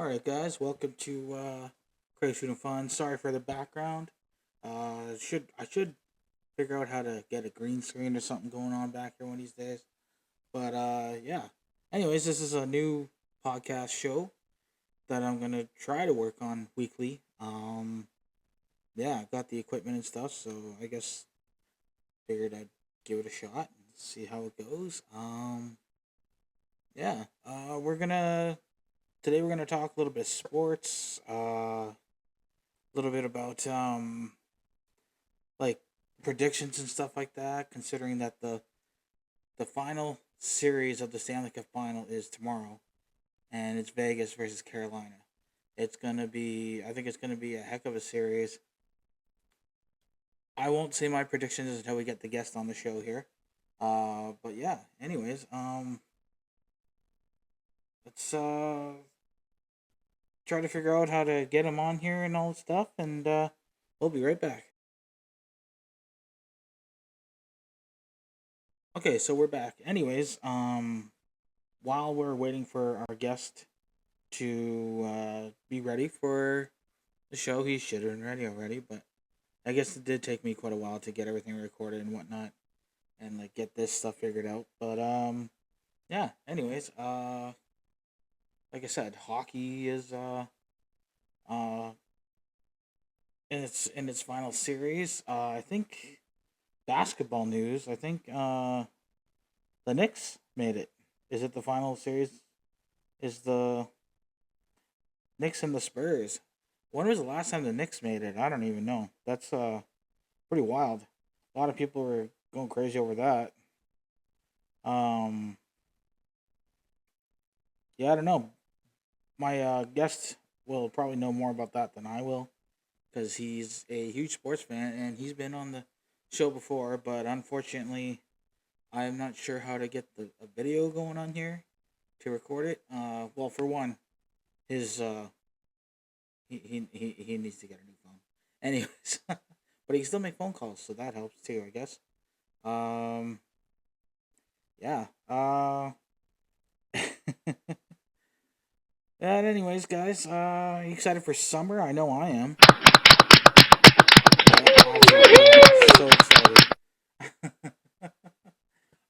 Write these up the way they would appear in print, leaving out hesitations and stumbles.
All right, guys, welcome to Crazy Shooting Fun. Sorry for the background. I should figure out how to get a green screen or something going on back here one of these days. But yeah. Anyways, this is a new podcast show that I'm gonna try to work on weekly. Yeah, I got the equipment and stuff, so I guess figured I'd give it a shot and see how it goes. Yeah. We're gonna Today we're gonna talk a little bit of sports. A little bit about like predictions and stuff like that. Considering that the final series of the Stanley Cup Final is tomorrow, and it's Vegas versus Carolina. I think it's gonna be a heck of a series. I won't say my predictions until we get the guest on the show here. But yeah. Anyways, let's try to figure out how to get him on here and all that stuff, and we'll be right back. Okay, so we're back. Anyways, while we're waiting for our guest to be ready for the show, he should have been ready already, but I guess it did take me quite a while to get everything recorded and whatnot, and like get this stuff figured out. But yeah. Anyways, like I said, hockey is uh in its final series. I think basketball news. I think the Knicks made it. Is it the final series? Is the Knicks and the Spurs? When was the last time the Knicks made it? I don't even know. That's pretty wild. A lot of people were going crazy over that. Um, yeah, I don't know. My guest will probably know more about that than I will because he's a huge sports fan and he's been on the show before. But unfortunately, I'm not sure how to get a video going on here to record it. Well, for one, his he needs to get a new phone. Anyways, but he can still make phone calls, so that helps too, I guess. Um, yeah. And anyways, guys, you excited for summer? I know I am. Absolutely, so excited.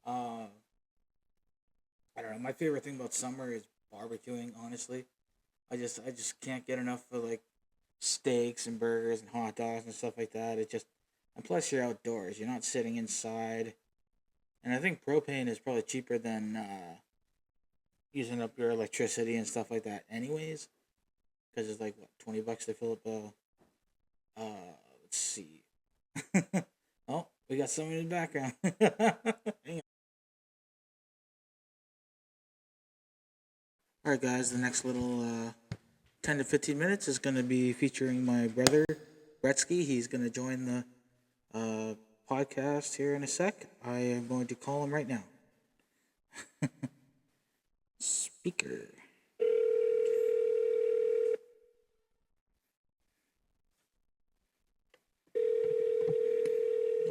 uh, I don't know. My favorite thing about summer is barbecuing. Honestly, I just can't get enough of like steaks and burgers and hot dogs and stuff like that. And plus you're outdoors. You're not sitting inside. And I think propane is probably cheaper than using up your electricity and stuff like that. Anyways, because it's like what $20 to fill up a. Let's see. Oh, we got someone in the background. Hang on. All right, guys. The next little 10 to 15 minutes is going to be featuring my brother Brettzky. He's going to join the uh, podcast here in a sec. I am going to call him right now. Speaker.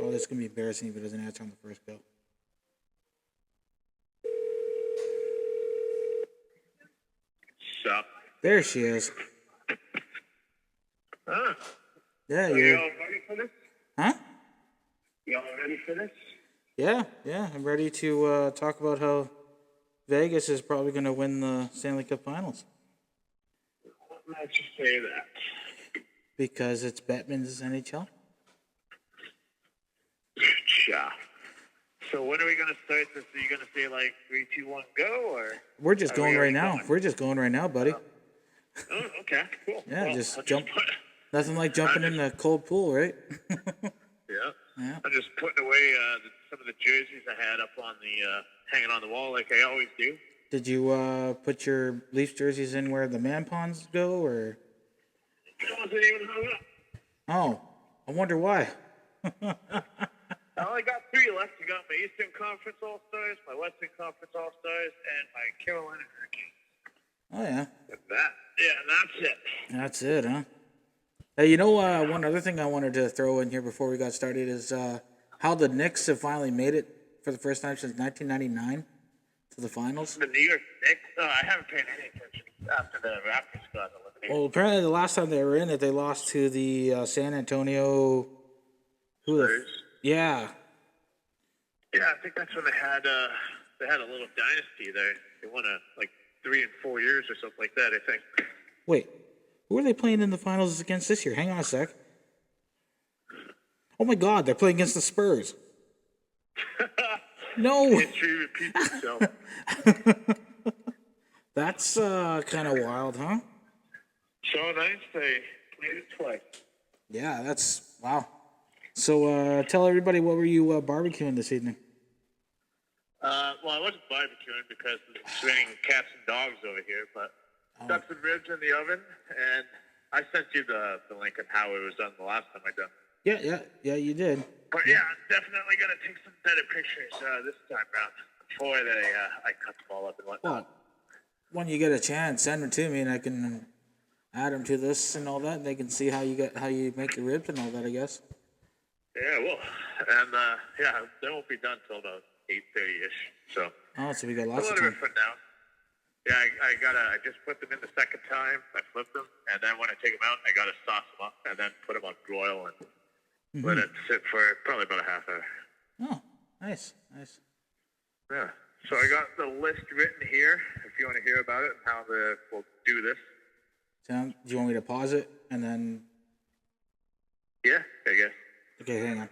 Oh, this is going to be embarrassing if it doesn't answer on the first go. Sup? There she is. Huh? Yeah, So you're. y'all ready for this? Huh? Y'all ready for this? Yeah. I'm ready to talk about how Vegas is probably going to win the Stanley Cup Finals What makes you say that? because it's Batman's NHL. Yeah. So when are we gonna start this? Are you gonna say like 3, 2, 1, go, or We're just are going we right already now. going? We're just going right now, buddy. Oh, okay, cool. Yeah, Well, just I'll jump. Just put, Nothing like jumping in the cold pool, right? yeah. Yeah. I'm just putting away some of the jerseys I had up on the hanging on the wall like I always do. Did you put your Leafs jerseys in where the man ponds go, or? It wasn't even hung up. Oh, I wonder why. I only got 3 left. I got my Eastern Conference All Stars, my Western Conference All Stars, and my Carolina Hurricanes. Oh yeah, That's it. that's it, huh? Hey, one other thing I wanted to throw in here before we got started is how the Knicks have finally made it for the first time since 1999 to the finals. The New York Knicks. I haven't paid any attention. after the Raptors got eliminated. Well, apparently the last time they were in it, they lost to the San Antonio. Spurs. Yeah. Yeah, I think that's when they had a little dynasty there. They won 3 and 4 years or something like that, I think. Wait, who are they playing in the finals against this year? Hang on a sec. Oh my God, they're playing against the Spurs. No. History repeats itself. That's kind of wild, huh? So nice they played it twice. Yeah, that's wow. So tell everybody, what were you barbecuing this evening? Well, I wasn't barbecuing because it's raining cats and dogs over here, but got some ribs in the oven, and I sent you the link of how it was done the last time I done. Yeah, you did. But yeah, I'm definitely gonna take some better pictures this time around before I cut them all up and whatnot. Well, when you get a chance, send them to me, and I can add them to this and all that. And they can see how you make the ribs and all that, I guess. Yeah, well, and they won't be done till about 8:30ish. So. So we got lots of time. A little time. bit from now. Yeah, I just put them in the second time. I flipped them, and then when I take them out, I gotta sauce them up and then put them on broil and let it sit for probably about a half hour. Oh, nice. Yeah. So I got the list written here. If you want to hear about it and how we'll do this. Do you want me to pause it and then? Yeah, I guess. Okay, hang on.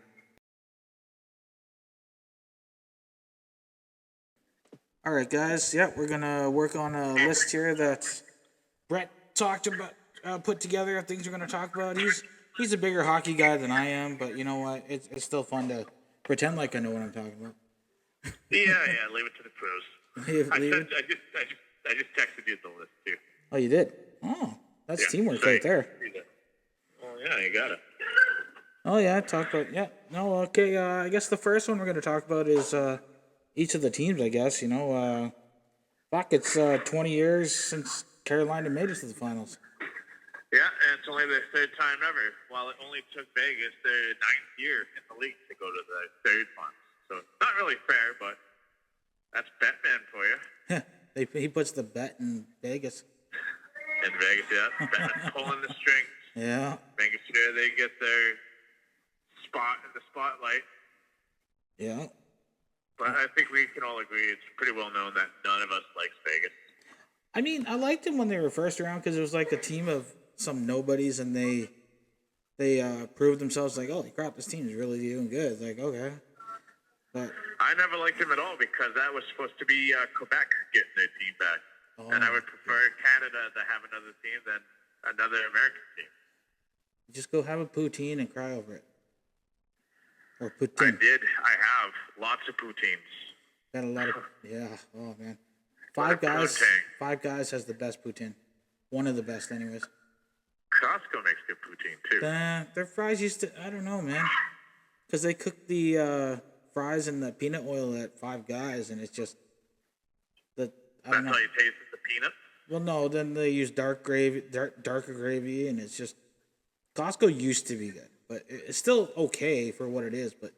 All right, guys. Yeah, we're gonna work on a list here that Brett talked about, put together. Things we're gonna talk about. He's a bigger hockey guy than I am, but you know what? It's still fun to pretend like I know what I'm talking about. Yeah. Leave it to the pros. I just texted you the list too. Oh, you did? Oh, that's teamwork right there. Oh yeah, you got it. Oh yeah, talk about okay. I guess the first one we're gonna talk about is each of the teams. I guess it's 20 years since Carolina made it to the finals. Yeah, and it's only the third time ever. While it only took Vegas their 9th year in the league to go to the third finals. So not really fair, but that's Batman for you. He puts the bet in Vegas. In Vegas, yeah. Batman's pulling the strings. Yeah. Making sure they get their spot in the spotlight. Yeah. But I think we can all agree it's pretty well known that none of us likes Vegas. I mean, I liked them when they were first around because it was like a team of some nobodies, and they proved themselves like, holy crap, this team is really doing good. It's like, okay. But I never liked them at all because that was supposed to be Quebec getting their team back. And I would prefer Canada to have another team than another American team. Just go have a poutine and cry over it. Or poutine. I did. I have lots of poutines. Got a lot of Oh man, Five Guys has the best poutine. One of the best, anyways. Costco makes good poutine too. Their fries used to. I don't know, man, because they cook the fries in the peanut oil at Five Guys, and it's just I don't know. That's how you taste the peanuts. Well, no, then they use darker gravy, and it's just Costco used to be good, but it's still okay for what it is. But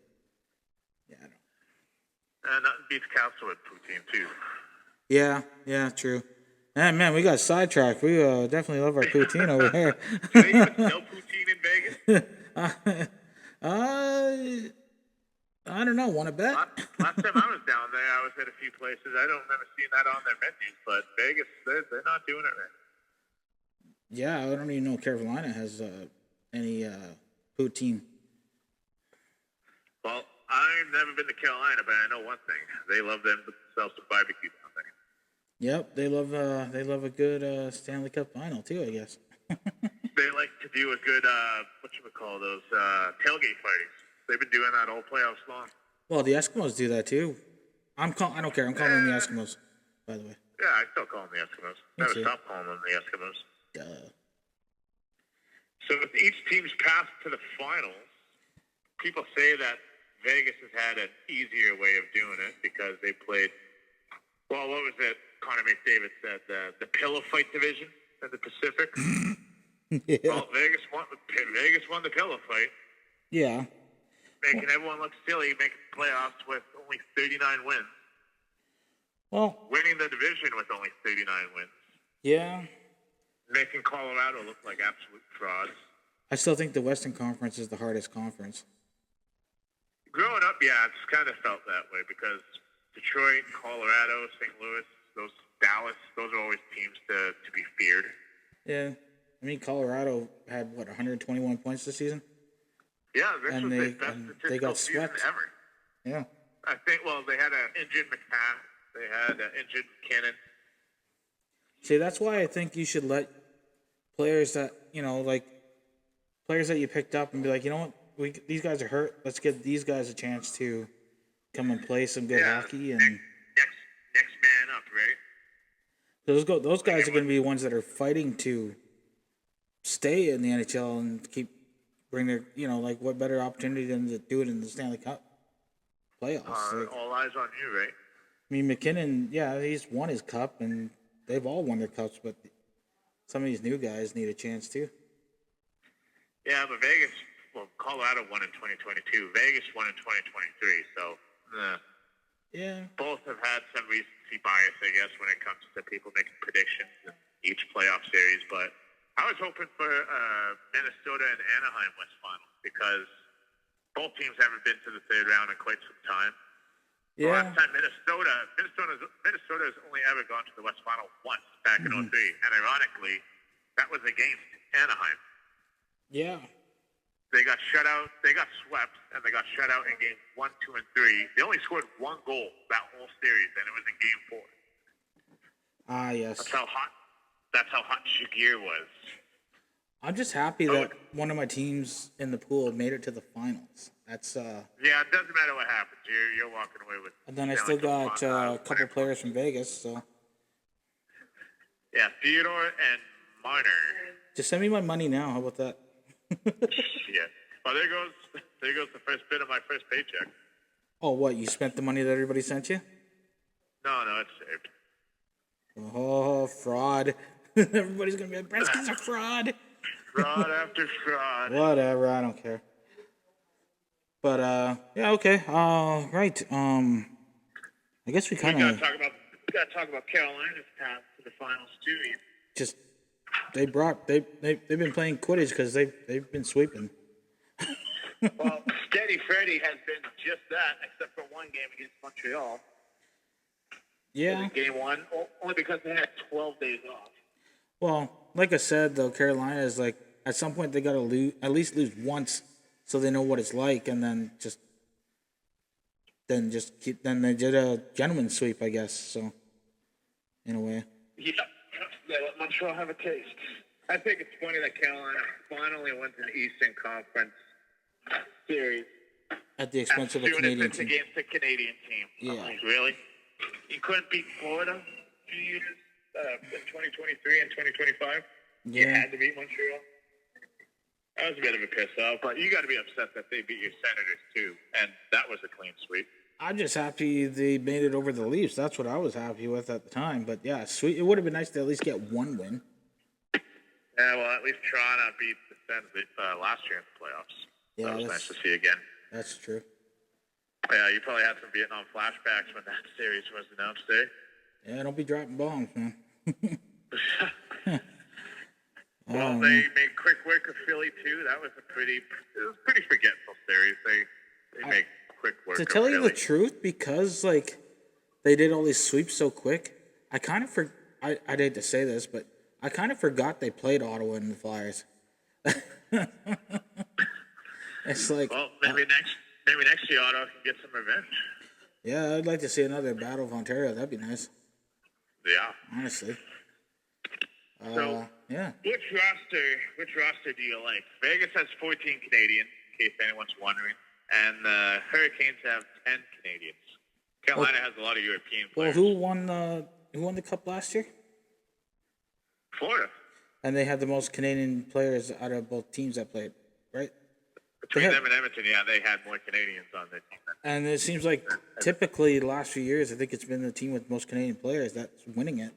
yeah, I don't. Nothing beats Castlewood poutine too. Yeah, true. Man, we got sidetracked. We definitely love our poutine over here. Do they put no poutine in Vegas? I don't know. Want to bet? Last time I was down there, I was at a few places. I don't remember seeing that on their menus, but Vegas, they're not doing it right. Yeah, I don't even know if Carolina has any poutine. Well, I've never been to Carolina, but I know one thing: they love themselves some barbecue down there. Yep, they love a good Stanley Cup final too, I guess. They like to do a good those tailgate parties. They've been doing that all playoffs long. Well, the Eskimos do that too. I don't care. I'm calling them the Eskimos, by the way. Yeah, I still call them the Eskimos. Never stop calling them the Eskimos. Duh. So with each team's path to the finals, people say that Vegas has had an easier way of doing it because they played, well, what was it Connor McDavid said, the pillow fight division in the Pacific? Yeah. Well, Vegas won the pillow fight. Yeah. Making everyone look silly, making playoffs with only 39 wins. Well, winning the division with only 39 wins. Yeah. making Colorado look like absolute frauds. I still think the Western Conference is the hardest conference. Growing up, yeah, it's kind of felt that way because Detroit, Colorado, St. Louis, those Dallas, those are always teams to be feared. Yeah. I mean, Colorado had, 121 points this season? Yeah, this And was they their best and they statistical got season swept. ever. Yeah. I think, well, they had an injured McCaff. They had an injured McKinnon. See, that's why I think you should let players that, players that you picked up and be like, you know what, these guys are hurt. Let's give these guys a chance to come and play some good Yeah, hockey. And next man up, right? those guys are going to be the ones that are fighting to stay in the NHL and bring their, what better opportunity than to do it in the Stanley Cup playoffs. All eyes on you, right? I mean, McKinnon, yeah, he's won his cup, and they've all won their cups, but some of these new guys need a chance too. Yeah, but Vegas, Colorado won in 2022. Vegas won in 2023. So, yeah, both have had some recency bias, I guess, when it comes to people making predictions in each playoff series. But I was hoping for Minnesota and Anaheim West Finals because both teams haven't been to the third round in quite some time. yeah. The last time Minnesota's only ever gone to the West Final once back in 03. And ironically, that was against Anaheim. Yeah. They got shut out. They got swept, and they got shut out in games 1, 2, and 3. They only scored one goal that whole series, and it was in game 4. Ah, yes. That's how hot Shagir was. I'm just happy that one of my teams in the pool made it to the finals. That's Yeah, it doesn't matter what happens. You're walking away with. And then I still got a couple players from Vegas, so Yeah, Theodore and Marner. just send me my money now. How about that? Yeah. Oh, there goes the first bit of my first paycheck. Oh, what? You spent the money that everybody sent you? No, it's saved. Oh, fraud! Everybody's gonna be like, Brettzky's a fraud. Fraud after fraud. Whatever, I don't care. But yeah, okay. Right. I guess we kind We of gotta talk about Carolina's path to the finals too. just they've been playing Quidditch because they've been sweeping. Well, Steady Freddy has been just that, except for one game against Montreal. Yeah. Game 1, only because they had 12 days off. Well, like I said, though, Carolina is like at some point they got to at least lose once, so they know what it's like, and then they did a gentleman's sweep, I guess. So, in a way. Yeah, they let Montreal have a taste. I think it's funny that Carolina finally wins an Eastern Conference series At the expense of the Canadian team. against the Canadian team. Yeah. Like, really? You couldn't beat Florida a few years in 2023 and 2025? Yeah. You had to beat Montreal? That was a bit of a piss off, but you got to be upset that they beat your Senators too, and that was a clean sweep. I'm just happy they made it over the Leafs. That's what I was happy with at the time. But yeah, sweet. It would have been nice to at least get one win. Yeah, well, at least Toronto beat the Sens last year in the playoffs. Yeah, that was nice to see again. That's true. Yeah, you probably had some Vietnam flashbacks when that series was announced, eh? Yeah, don't be dropping bombs, man. Well, they made quick work of Philly too. That was pretty forgetful series. They make quick work. To of tell you Philly. the truth, because like they did all these sweeps so quick, I kind of I'd hate to say this, but I kind of forgot they played Ottawa and the Flyers. It's like, well, maybe next year Ottawa can get some revenge. Yeah, I'd like to see another Battle of Ontario. That'd be nice. Yeah. Honestly. So, yeah. Which roster do you like? Vegas has 14 Canadians, in case anyone's wondering, and the Hurricanes have 10 Canadians. Carolina has a lot of European players. Well, who won the Cup last year? Florida. And they had the most Canadian players out of both teams that played, right? Between them and Edmonton, yeah, they had more Canadians on their team. And it seems like typically the last few years, I think it's been the team with most Canadian players that's winning it.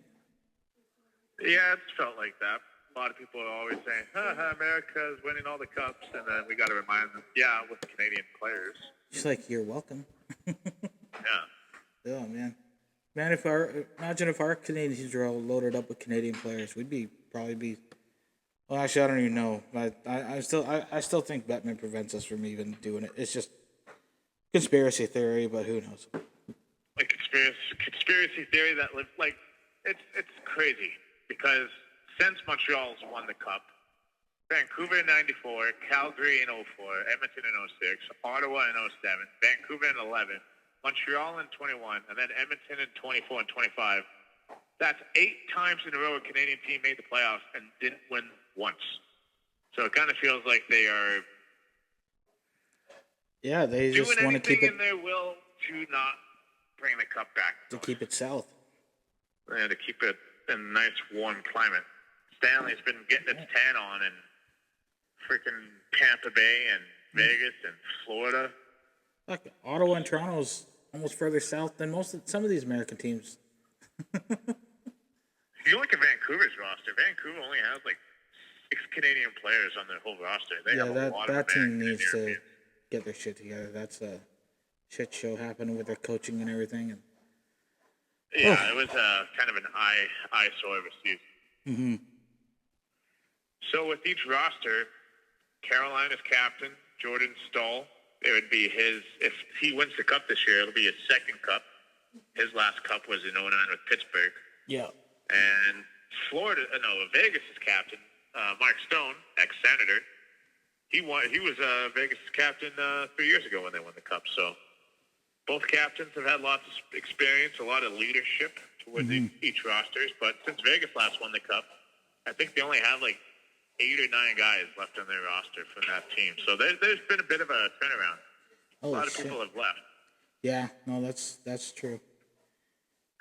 Yeah, it's felt like that. A lot of people are always saying, America's winning all the cups, and then we got to remind them, yeah, with Canadian players. Just like, you're welcome. Yeah. Oh, man. Man, imagine if our Canadian teams were all loaded up with Canadian players, we'd probably be. Well, actually, I don't even know. I still think Bettman prevents us from even doing it. It's just conspiracy theory, but who knows? Like conspiracy theory that like it's crazy because since Montreal's won the cup, Vancouver in '94, Calgary in '04, Edmonton in '06, Ottawa in '07, Vancouver in '11, Montreal in '21, and then Edmonton in '24 and '25. That's 8 times in a row a Canadian team made the playoffs and didn't win once. So it kind of feels like they are Yeah, they doing just want to keep anything it in their will to not bring the cup back. to keep it south. Yeah, to keep it in a nice warm climate. Stanley's been getting its tan on in freaking Tampa Bay and Vegas and Florida. Fuck, Ottawa and Toronto's almost further south than some of these American teams. If you look at Vancouver's roster, Vancouver only has like 6 Canadian players on their whole roster. They have a lot that of team American needs and to European. get their shit together. That's a shit show happening with their coaching and everything. And Yeah, it was kind of an eyesore of a season. mm-hmm. So with each roster, Carolina's captain, Jordan Staal, it would be his, if he wins the cup this year, it'll be his second cup. His last cup was in '09 with Pittsburgh. Yeah. And Vegas' captain, Mark Stone, ex-senator, he was Vegas' captain 3 years ago when they won the cup. So both captains have had lots of experience, a lot of leadership towards each rosters. But since Vegas last won the cup, I think they only have like 8 or 9 guys left on their roster from that team. So there's been a bit of a turnaround. A lot of people have left. Yeah, no, that's true.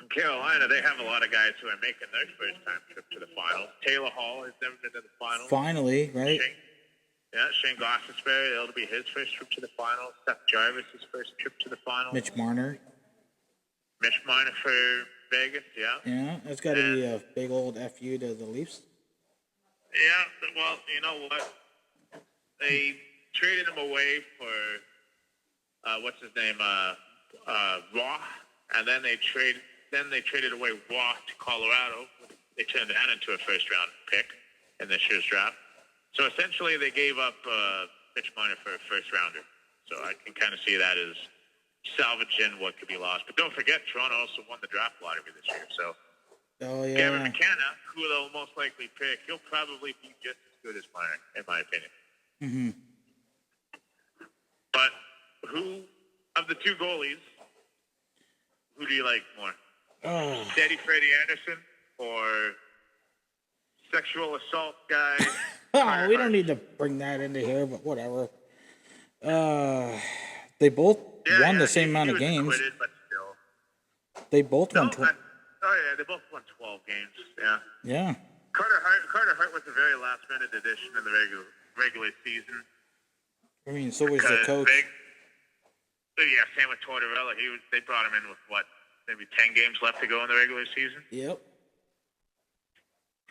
In Carolina, they have a lot of guys who are making their first-time trip to the finals. Taylor Hall has never been to the finals. Finally, right? Shane Gostisbehere, it'll be his first trip to the finals. Seth Jarvis' first trip to the finals. Mitch Marner for Vegas, yeah. Yeah, that's got to be a big old FU to the Leafs. Yeah, well, you know what? They traded him away for, what's his name, Raw, and then they traded away Raw to Colorado. They turned that into a first-round pick in this year's draft. So essentially, they gave up Mitch Marner for a first-rounder. So I can kind of see that as salvaging what could be lost. But don't forget, Toronto also won the draft lottery this year. So Gavin McKenna, who they'll most likely pick, he'll probably be just as good as Marner, in my opinion. Mm-hmm. But who of the 2 goalies, who do you like more? Steady Freddie Anderson or sexual assault guy? We don't need to bring that into here, but whatever. They both won the same amount of games. Acquitted, but still. They both won. They both won 12 games. Yeah. Yeah. Carter Hart was the very last minute addition in the regular season. I mean, so was the coach. Same with Tortorella. They brought him in with maybe 10 games left to go in the regular season. Yep.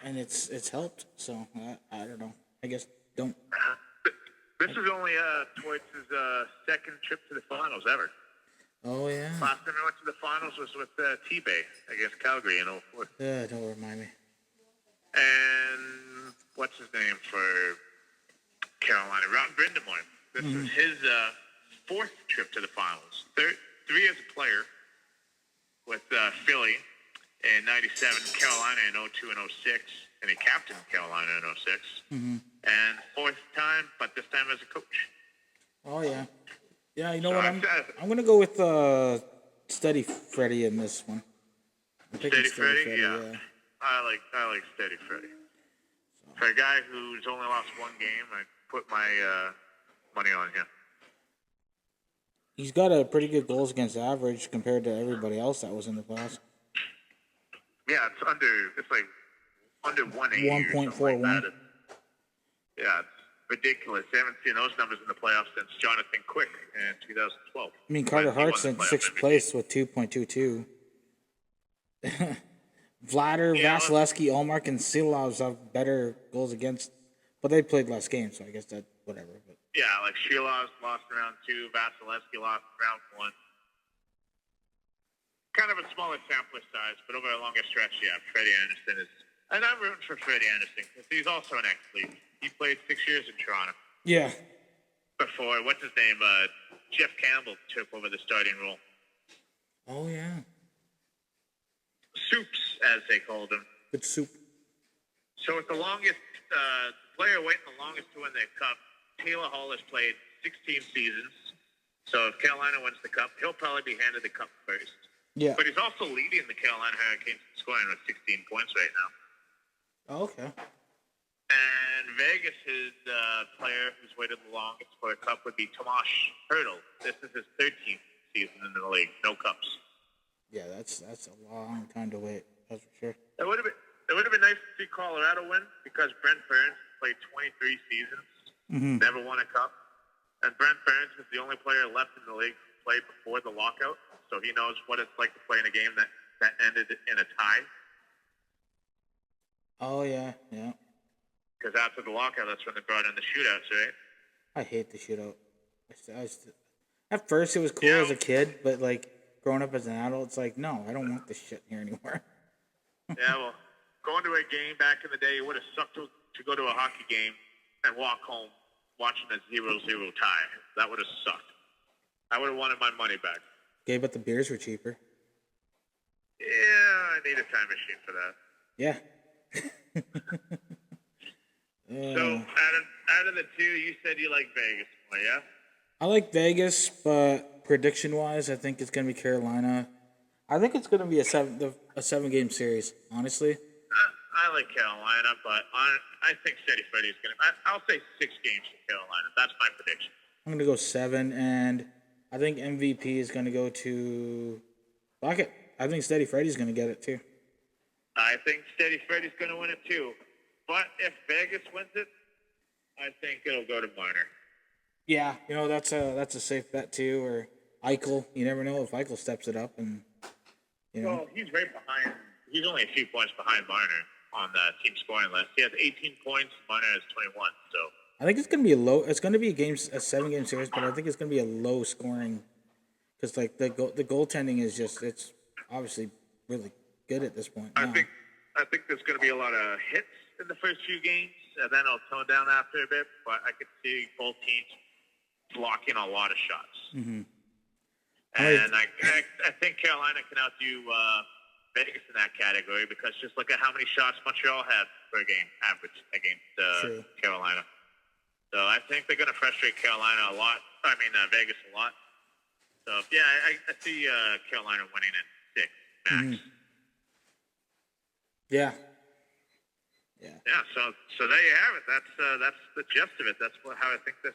And it's helped. So I don't know. I guess don't. This is only towards his second trip to the finals ever. Oh yeah. Last time he went to the finals was with T-Bay against Calgary in '04. Don't remind me. And what's his name for Carolina? Ron Brindamore. This is his 4th trip to the finals. 3 as a player with Philly in '97, Carolina in '02 and '06, and he captained Carolina in '06. Mm-hmm. And 4th time, but this time as a coach. Oh yeah. Yeah, you know what? I'm gonna go with Steady Freddy in this one. Steady Freddy, yeah. I like Steady Freddy. For a guy who's only lost 1 game, I put my money on him. He's got a pretty good goals against average compared to everybody else that was in the playoffs. Yeah, it's like under 180. 1.41. Like yeah, it's ridiculous. I haven't seen those numbers in the playoffs since Jonathan Quick in 2012. I mean, Carter Hart's in 6th place with 2.22. Vasilevsky, Allmark, and Silovs have better goals against, but they played less games, so I guess that whatever. But yeah, like Silovs lost round 2, Vasilevsky lost round 1. kind of a smaller sample size, but over a longer stretch, yeah, Freddie Anderson is. And I'm rooting for Freddie Anderson because he's also an ex-Leaf. He played 6 years in Toronto. Yeah. Before, what's his name? Jeff Campbell took over the starting role. Oh, yeah. Soups, as they called him. Good soup. So with the longest player waiting the longest to win the cup, Taylor Hall has played 16 seasons. So if Carolina wins the cup, he'll probably be handed the cup first. Yeah. But he's also leading the Carolina Hurricanes in scoring with 16 points right now. Oh, okay. And Vegas, his player who's waited the longest for a cup would be Tomas Hertl. This is his 13th season in the league. No cups. Yeah, that's a long time to wait. That's for sure. It would have been nice to see Colorado win because Brent Burns played 23 seasons, never won a cup, and Brent Burns is the only player left in the league who played before the lockout, so he knows what it's like to play in a game that ended in a tie. Oh, yeah, yeah. Because after the lockout, that's when they brought in the shootouts, right? I hate the shootout. At first, it was cool as a kid, but, like, growing up as an adult, it's like, no, I don't want this shit here anymore. Yeah, well, going to a game back in the day, it would have sucked to go to a hockey game and walk home watching a 0-0 tie. That would have sucked. I would have wanted my money back. Okay, but the beers were cheaper. Yeah, I need a time machine for that. Yeah. So, out of the two, you said you like Vegas more, yeah? I like Vegas, but prediction-wise, I think it's going to be Carolina. I think it's going to be a 7-game series, honestly. I like Carolina, but I think Steady Freddie's going to... I'll say 6 games for Carolina. That's my prediction. I'm going to go 7, and I think MVP is going to go to... Fuck it. I think Steady Freddie's going to get it, too. I think Steady Freddie's going to win it, too. But if Vegas wins it, I think it'll go to Marner. Yeah, that's a safe bet too. Or Eichel, you never know if Eichel steps it up, and Well, he's right behind. He's only a few points behind Marner on the team scoring list. He has 18 points. Marner has 21. So I think it's gonna be a low. It's gonna be a 7-game series, but I think it's gonna be a low scoring because like the goaltending is just it's obviously really good at this point. I think there's going to be a lot of hits in the first few games, and then it'll tone down after a bit. But I could see both teams blocking a lot of shots. Mm-hmm. And I think Carolina can outdo Vegas in that category because just look at how many shots Montreal had per game average against Carolina. So I think they're going to frustrate Carolina a lot. Vegas a lot. So yeah, I see Carolina winning it 6 max. Mm-hmm. Yeah. Yeah. Yeah. So there you have it. That's the gist of it. That's how I think this.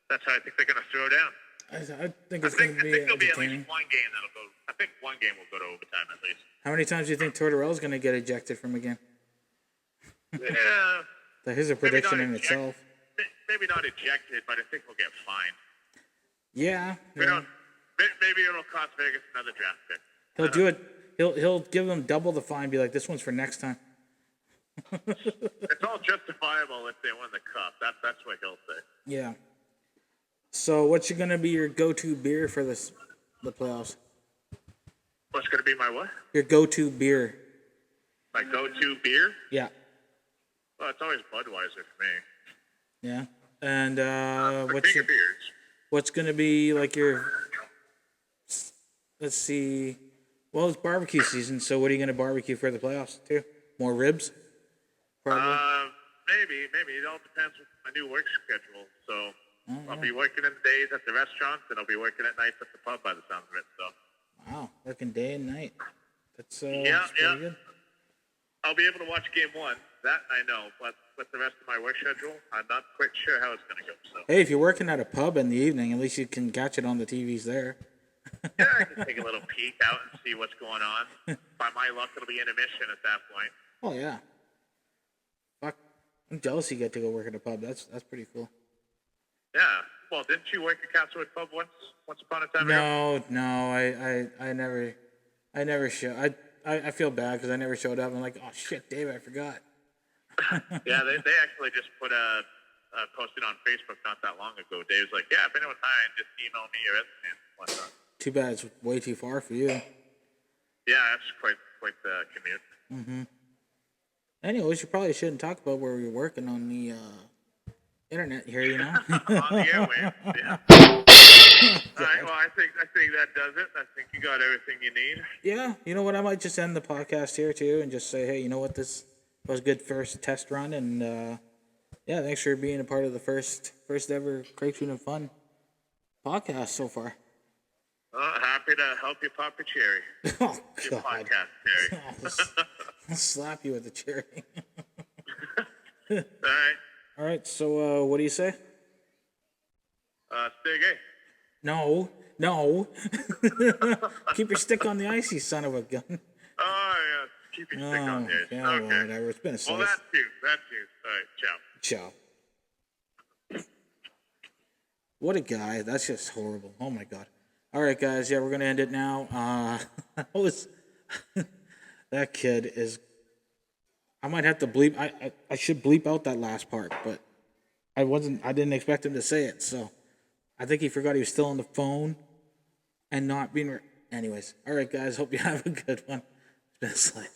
That's how I think they're going to throw down. I think it's going to be there'll be at entertaining. least one game that'll go. I think one game will go to overtime at least. How many times do you think Tortorella's going to get ejected from a game? Yeah. That is a prediction in itself. Maybe not ejected, but I think we'll get fined. Yeah. Maybe it'll cost Vegas another draft pick. He'll do it. He'll give them double the fine. Be like, this one's for next time. It's all justifiable if they win the cup. That's what he'll say. Yeah. So, what's gonna be your go-to beer for the playoffs? What's gonna be my what? Your go-to beer. My go-to beer? Yeah. Well, it's always Budweiser for me. Yeah. And beers. What's gonna be like your? Let's see. Well, it's barbecue season, so what are you gonna barbecue for the playoffs too? More ribs? Probably. Maybe. It all depends on my new work schedule. So I'll be working in the days at the restaurants, and I'll be working at nights at the pub by the sound of it. So. Wow, working day and night. That's pretty good. I'll be able to watch game 1. That I know, but with the rest of my work schedule, I'm not quite sure how it's going to go. So. Hey, if you're working at a pub in the evening, at least you can catch it on the TVs there. Yeah, I can take a little peek out and see what's going on. By my luck, it'll be intermission at that point. Oh yeah. Fuck, I'm jealous you get to go work at a pub. That's pretty cool. Yeah. Well, didn't you work at Castlewood Pub once upon a time ago? No, I never showed. I feel bad because I never showed up. I'm like, oh shit, Dave, I forgot. Yeah, they actually just put a posted on Facebook not that long ago. Dave's like, yeah, if anyone's hiring, just email me your resume and whatnot. Too bad it's way too far for you. Yeah, that's quite the commute. Anyways, you probably shouldn't talk about where you're working on the internet here, you know? On the airwaves, yeah. All right, well, I think that does it. I think you got everything you need. Yeah, you know what? I might just end the podcast here, too, and just say, hey, you know what? This was a good first test run, and yeah, thanks for being a part of the first ever Craig Tune and Fun podcast so far. Happy to help you pop a cherry. Oh, Your God. podcast cherry. I'll slap you with a cherry. All right. All right, so what do you say? Stay gay. No. Keep your stick on the ice, you son of a gun. Oh, yeah. Keep your stick on there. Yeah, Okay. whatever. It's been a slice. Well, that too. All right, ciao. Ciao. What a guy. That's just horrible. Oh, my God. All right, guys. Yeah, we're going to end it now. That kid is... I might have to bleep... I should bleep out that last part, but I didn't expect him to say it, so... I think he forgot he was still on the phone and not being... Anyways. All right, guys. Hope you have a good one. It's been a slice.